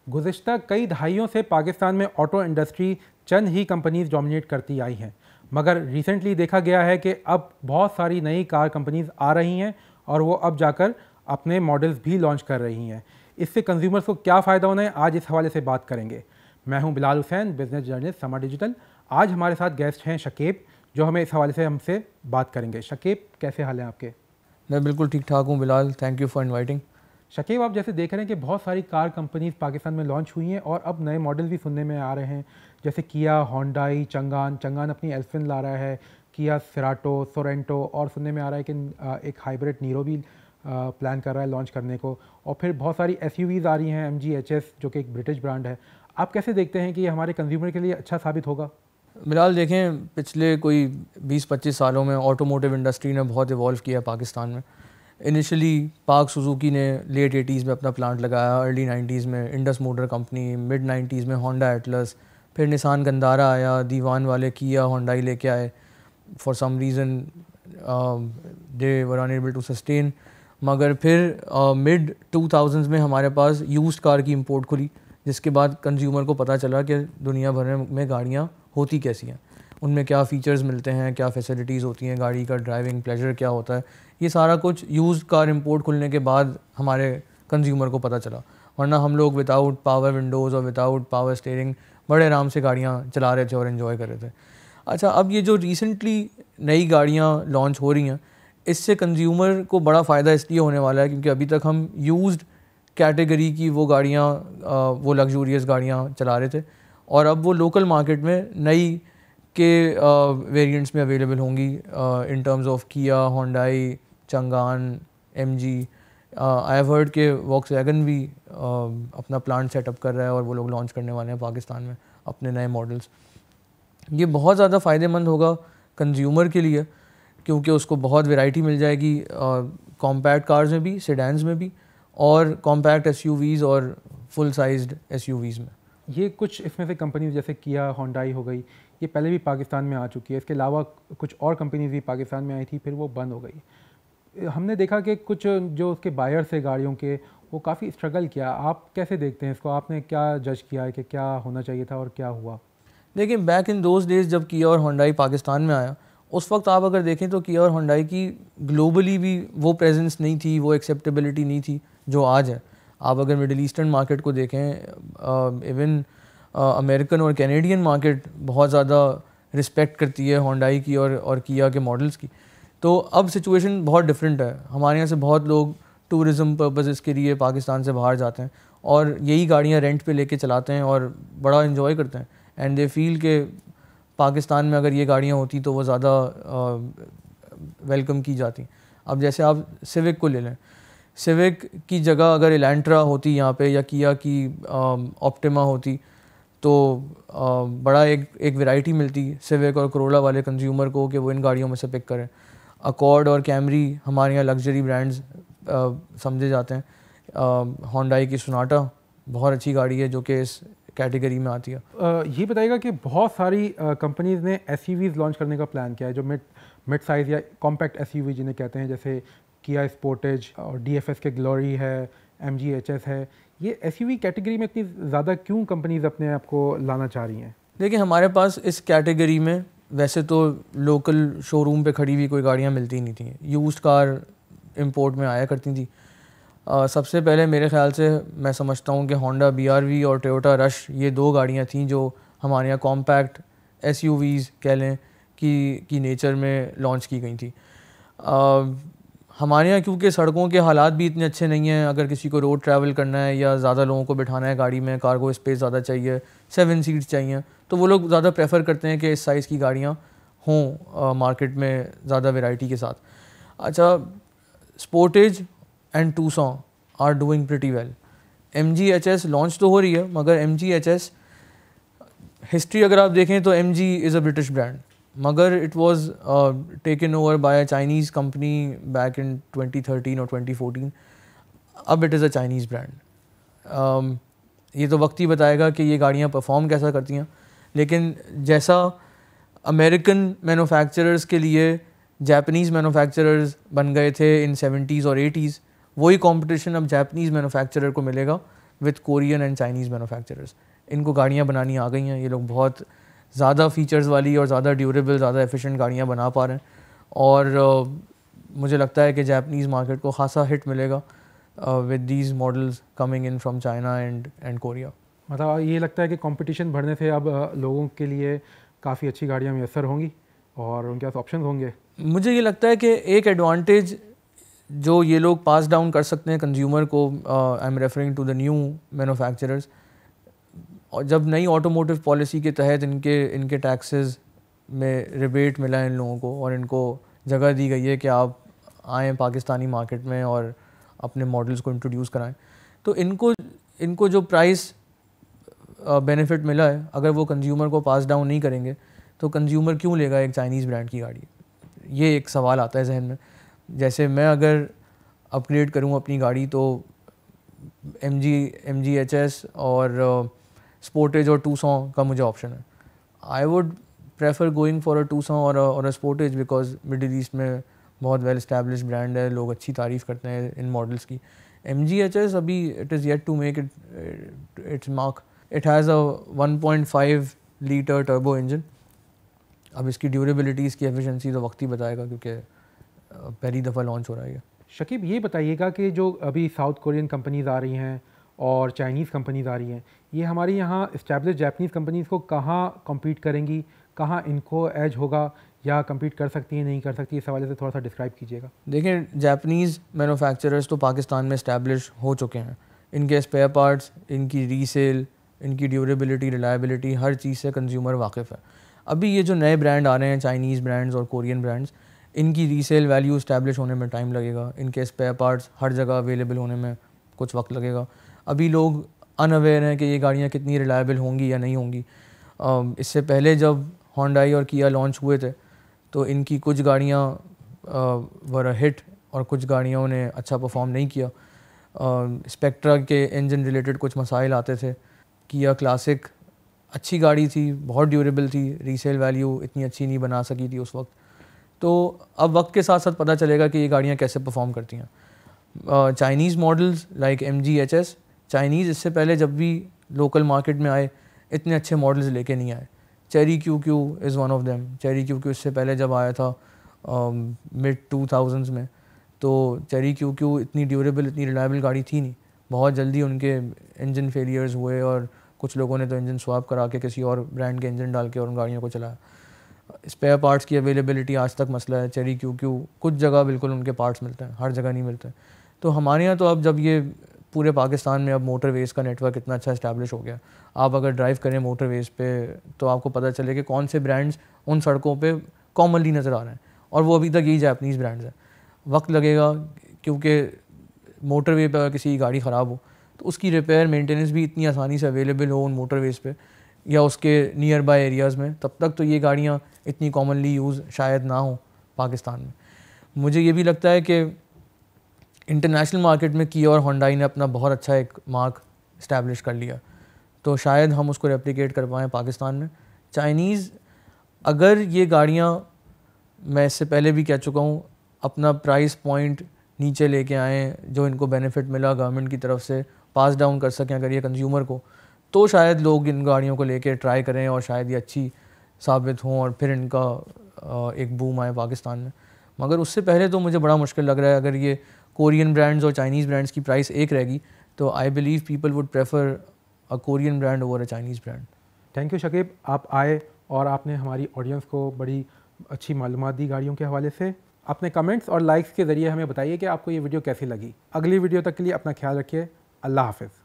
गुज़िश्ता कई दहाइयों से पाकिस्तान में ऑटो इंडस्ट्री चंद ही कंपनीज डोमिनेट करती आई हैं, मगर रिसेंटली देखा गया है कि अब बहुत सारी नई कार कंपनीज आ रही हैं और वो अब जाकर अपने मॉडल्स भी लॉन्च कर रही हैं। इससे कंज्यूमर्स को क्या फ़ायदा होना है, आज इस हवाले से बात करेंगे। मैं हूं बिलाल हुसैन, बिजनेस जर्नलिस्ट समा डिजिटल। आज हमारे साथ गेस्ट हैं शकीब, जो हमें इस हवाले से हमसे बात करेंगे। शकीब, कैसे हाल हैं आपके? मैं बिल्कुल ठीक ठाक हूँ Bilal, thank you for inviting. Shakib, आप जैसे देख रहे हैं कि बहुत सारी कार कंपनीज पाकिस्तान में लॉन्च हुई हैं और अब नए मॉडल भी सुनने में आ रहे हैं, जैसे किया, होंडाई, चंगान अपनी एल्फिन ला रहा है, किया सेराटो, सोरेंटो, और सुनने में आ रहा है कि एक हाइब्रिड नीरो भी प्लान कर रहा है लॉन्च करने को। और फिर बहुत सारी एसयूवीज़ आ रही हैं, MG HS, जो कि एक ब्रिटिश ब्रांड है। आप कैसे देखते हैं कि ये हमारे कंज्यूमर के लिए अच्छा साबित होगा? बिलाल देखें, पिछले कोई 20-25 सालों में ऑटोमोटिव इंडस्ट्री ने बहुत इवॉल्व किया है पाकिस्तान में। इनिशियली पार्क सुजुकी ने लेट 80s में अपना प्लांट लगाया, अर्ली 90s में Indus motor company, mid 90s में होंडा एटलस, फिर निसान गंदारा आया, दीवान वाले किया होंडाई लेके आए। For some reason they were unable to sustain. मगर फिर मिड 2000s में हमारे पास यूज्ड कार की इंपोर्ट खुली, जिसके बाद कंज्यूमर को पता चला कि दुनिया भर में गाड़ियाँ होती कैसी हैं, उनमें क्या फ़ीचर्स मिलते हैं, क्या फैसिलिटीज़ होती हैं, गाड़ी का ड्राइविंग प्लेजर क्या होता है। ये सारा कुछ यूज्ड कार इंपोर्ट खुलने के बाद हमारे कंज्यूमर को पता चला, वरना हम लोग विदाउट पावर विंडोज़ और विदाउट पावर स्टीयरिंग बड़े आराम से गाड़ियाँ चला रहे थे और इन्जॉय कर रहे थे। अच्छा, अब ये जो रिसेंटली नई गाड़ियाँ लॉन्च हो रही हैं, इससे कंज्यूमर को बड़ा फ़ायदा इसलिए होने वाला है क्योंकि अभी तक हम यूज्ड कैटेगरी की वो गाड़ियाँ, वो लग्जूरियस गाड़ियाँ चला रहे थे, और अब वो लोकल मार्केट में नई के वेरिएंट्स में अवेलेबल होंगी इन टर्म्स ऑफ किया, Hyundai, Changan, MG। I have heard के वॉक्सवैगन भी अपना प्लांट सेटअप कर रहा है और वो लोग लॉन्च करने वाले हैं पाकिस्तान में अपने नए मॉडल्स। ये बहुत ज़्यादा फ़ायदेमंद होगा कंज्यूमर के लिए क्योंकि उसको बहुत वैरायटी मिल जाएगी कॉम्पैक्ट कार्स में भी, सेडान्स में भी, और कॉम्पैक्ट SUVs और फुल साइज्ड SUVs में। ये कुछ इसमें से कंपनीज जैसे किया, होंडाई हो गई, ये पहले भी पाकिस्तान में आ चुकी है। इसके अलावा कुछ और कंपनीज भी पाकिस्तान में आई थी, फिर वो बंद हो गई। हमने देखा कि कुछ जो उसके बायर्स थे गाड़ियों के, वो काफ़ी स्ट्रगल किया। आप कैसे देखते हैं इसको? आपने क्या जज किया है कि क्या होना चाहिए था और क्या हुआ? देखिए, बैक इन दोज डेज जब किया और होंडाई पाकिस्तान में आया, उस वक्त आप अगर देखें तो किया और होंडाई की ग्लोबली भी वो प्रेजेंस नहीं थी, वो एक्सेप्टेबिलिटी नहीं थी जो आज है। आप अगर मिडिल ईस्टर्न मार्केट को देखें, इवन अमेरिकन और कैनेडियन मार्केट बहुत ज़्यादा रिस्पेक्ट करती है होंडाई की और किया के मॉडल्स की। तो अब सिचुएशन बहुत डिफरेंट है। हमारे यहाँ से बहुत लोग टूरिज़म पर्पज़ के लिए पाकिस्तान से बाहर जाते हैं और यही गाड़ियाँ रेंट पे लेके चलाते हैं और बड़ा इन्जॉय करते हैं, एंड दे फील के पाकिस्तान में अगर ये गाड़ियाँ होती तो वो ज़्यादा वेलकम की जाती। अब जैसे आप सिविक को ले लें, सिविक की जगह अगर एलेंट्रा होती यहाँ पे या किया की ऑप्टिमा होती तो बड़ा एक वैरायटी मिलती सिविक और कोरोला वाले कंज्यूमर को कि वो इन गाड़ियों में से पिक करें। अकॉर्ड और कैमरी हमारे यहाँ लग्जरी ब्रांड्स समझे जाते हैं। होंडाई की सोनाटा बहुत अच्छी गाड़ी है जो कि इस कैटेगरी में आती है। ये बताइएगा कि बहुत सारी कंपनीज ने SUVs लॉन्च करने का प्लान किया है, जो मिड साइज़ या कॉम्पैक्ट SUV जिन्हें कहते हैं, जैसे किया स्पोर्टेज और DFS के ग्लोरी है, MG HS है। ये SUV कैटेगरी में इतनी ज़्यादा क्यों कंपनीज अपने आप को लाना चाह रही हैं? देखिए, हमारे पास इस कैटेगरी में वैसे तो लोकल शोरूम पे खड़ी हुई कोई गाड़ियाँ मिलती नहीं थी, यूज्ड कार इंपोर्ट में आया करती थी। सबसे पहले मेरे ख्याल से मैं समझता हूँ कि होंडा BRV और टोयोटा रश, ये दो गाड़ियाँ थीं जो हमारे यहाँ कॉम्पैक्ट SUVs कह लें की नेचर में लॉन्च की गई थी। हमारे यहाँ क्योंकि सड़कों के हालात भी इतने अच्छे नहीं हैं, अगर किसी को रोड ट्रैवल करना है या ज़्यादा लोगों को बिठाना है गाड़ी में, कार्गो स्पेस ज़्यादा चाहिए, 7 सीट्स चाहिए, तो वो लोग ज़्यादा प्रेफर करते हैं कि इस साइज़ की गाड़ियाँ हों मार्केट में ज़्यादा वैरायटी के साथ। अच्छा, Sportage and Tucson are doing pretty well. MG HS launch तो हो रही है, मगर MG HS हिस्ट्री अगर आप देखें तो MG is a British brand, मगर it was taken over by a Chinese company back in 2013 और 2014। अब it is a Chinese brand. ये तो वक्त ही बताएगा कि ये गाड़ियाँ परफॉर्म कैसा करती हैं, लेकिन जैसा अमेरिकन मैन्युफैक्चरर्स के लिए जापानीज़ मैन्युफैक्चरर्स बन गए थे इन 70s और 80s, वही कंपटीशन अब जापानीज़ मैन्युफैक्चरर को मिलेगा with Korean and Chinese manufacturers. इनको गाड़ियाँ बनानी आ गई हैं, ये लोग बहुत ज़्यादा फीचर्स वाली और ज़्यादा ड्यूरेबल, ज़्यादा एफिशिएंट गाड़ियाँ बना पा रहे हैं, और मुझे लगता है कि जापानीज़ मार्केट को खासा हिट मिलेगा with these models coming in from China and Korea. मतलब ये लगता है कि कंपटीशन बढ़ने से अब लोगों के लिए काफ़ी अच्छी गाड़ियाँ मैसर होंगी और उनके पास ऑप्शन होंगे। मुझे ये लगता है कि एक एडवांटेज जो ये लोग पास डाउन कर सकते हैं कंज्यूमर को, I am referring to the new manufacturers, और जब नई ऑटोमोटिव पॉलिसी के तहत इनके टैक्सेस में रिबेट मिला है इन लोगों को, और इनको जगह दी गई है कि आप आएँ पाकिस्तानी मार्केट में और अपने मॉडल्स को इंट्रोड्यूस कराएं, तो इनको जो प्राइस बेनिफिट मिला है, अगर वो कंज्यूमर को पास डाउन नहीं करेंगे तो कंज्यूमर क्यों लेगा एक चाइनीज़ ब्रांड की गाड़ी? ये एक सवाल आता है जहन में। जैसे मैं अगर अपग्रेड करूं अपनी गाड़ी तो MG HS और स्पोर्टेज और 200 का मुझे ऑप्शन है। I would prefer going for a 200 और अ स्पोर्टेज, बिकॉज मिडिल ईस्ट में बहुत वेल एस्टैब्लिश्ड ब्रांड है, लोग अच्छी तारीफ़ करते हैं इन मॉडल्स की। MG HS अभी it is yet to make its mark. It has a 1.5 litre turbo engine. अब इसकी ड्यूरेबिलिटी, इसकी एफिशिएंसी तो वक्त ही बताएगा, क्योंकि पहली दफ़ा लॉन्च हो रहा है। शकीब, ये बताइएगा कि जो अभी साउथ कोरियन कंपनीज़ आ रही हैं और चाइनीज़ कंपनीज़ आ रही हैं, ये हमारी यहाँ इस्टेब्लिश जापानीज़ कंपनीज़ को कहाँ कम्पीट करेंगी, कहाँ इनको एज होगा, या कम्पीट कर सकती हैं नहीं कर सकती, इस हवाले से थोड़ा सा डिस्क्राइब कीजिएगा। देखें, जापानीज़ मैन्युफैक्चरर्स तो पाकिस्तान में इस्टेब्लिश हो चुके हैं। इनके स्पेयर पार्ट्स, इनकी रीसेल, इनकी ड्यूरेबिलिटी, रिलायबिलिटी, हर चीज़ से कंज्यूमर वाकिफ़ है। अभी ये जो नए ब्रांड आ रहे हैं, चाइनीज़ ब्रांड्स और कोरियन ब्रांड्स, इनकी रीसेल वैल्यू इस्टेब्लिश होने में टाइम लगेगा, इनके स्पेयर पार्ट्स हर जगह अवेलेबल होने में कुछ वक्त लगेगा। अभी लोग अनअवेयर हैं कि ये गाड़ियाँ कितनी रिलायबल होंगी या नहीं होंगी। इससे पहले जब होंडाई और किया लॉन्च हुए थे तो इनकी कुछ गाड़ियाँ वर अ हिट और कुछ गाड़ियों ने अच्छा परफॉर्म नहीं किया। स्पेक्ट्रा के इंजन रिलेटेड कुछ मसाइल आते थे। किया क्लासिक अच्छी गाड़ी थी, बहुत ड्यूरेबल थी, रीसेल वैल्यू इतनी अच्छी नहीं बना सकी थी उस वक्त। तो अब वक्त के साथ साथ पता चलेगा कि ये गाड़ियाँ कैसे परफॉर्म करती हैं। Chinese models like MG HS, Chinese इससे पहले जब भी लोकल मार्केट में आए इतने अच्छे मॉडल्स लेके नहीं आए। Cherry QQ is one of them. Cherry QQ इससे पहले जब आया था मिड 2000s में, तो चेरी QQ इतनी ड्यूरेबल, इतनी रिलायबल गाड़ी थी नहीं। बहुत जल्दी उनके इंजन फेलियर्स हुए और कुछ लोगों ने तो इंजन स्वैप करा के किसी और ब्रांड के इंजन डाल के और उन गाड़ियों को चलाया। स्पेयर पार्ट्स की अवेलेबिलिटी आज तक मसला है। चेरी QQ कुछ जगह बिल्कुल उनके पार्ट्स मिलते हैं, हर जगह नहीं मिलते। तो हमारे यहाँ तो अब जब ये पूरे पाकिस्तान में अब मोटरवेज़ का नेटवर्क इतना अच्छा इस्टेब्लिश हो गया, आप अगर ड्राइव करें मोटरवेज़ पे तो आपको पता चले कि कौन से ब्रांड्स उन सड़कों पे कॉमनली नज़र आ रहे हैं, और वो अभी तक यही जापानीज़ ब्रांड्स हैं। वक्त लगेगा, क्योंकि मोटरवे पर किसी की गाड़ी ख़राब हो तो उसकी रिपेयर मेंटेनेंस भी इतनी आसानी से अवेलेबल हो उन मोटरवेज़ पे या उसके नियर बाय एरियाज़ में, तब तक तो ये गाड़ियाँ इतनी कॉमनली यूज़ शायद ना हो पाकिस्तान में। मुझे ये भी लगता है कि इंटरनेशनल मार्केट में किया और होंडाई ने अपना बहुत अच्छा एक मार्क इस्टेब्लिश कर लिया, तो शायद हम उसको रेप्लिकेट कर पाएँ पाकिस्तान में। चाइनीज़, अगर ये गाड़ियाँ, मैं इससे पहले भी कह चुका हूँ, अपना प्राइस पॉइंट नीचे लेके आएँ, जो इनको बेनिफिट मिला गवर्नमेंट की तरफ से पास डाउन कर सकें अगर ये कंज्यूमर को, तो शायद लोग इन गाड़ियों को लेके ट्राई करें और शायद ये अच्छी साबित हों और फिर इनका एक बूम आए पाकिस्तान में। मगर उससे पहले तो मुझे बड़ा मुश्किल लग रहा है। अगर ये कोरियन ब्रांड्स और चाइनीज़ ब्रांड्स की प्राइस एक रहेगी तो I believe people would prefer a Korean brand over a Chinese brand. Thank you Shakib, आप आए और आपने हमारी ऑडियंस को बड़ी अच्छी मालूमात दी गाड़ियों के हवाले से। अपने कमेंट्स और लाइक्स के ज़रिए हमें बताइए कि आपको ये वीडियो कैसी लगी। अगली वीडियो तक के लिए अपना ख्याल रखिए। अल्लाह हाफ़िज़।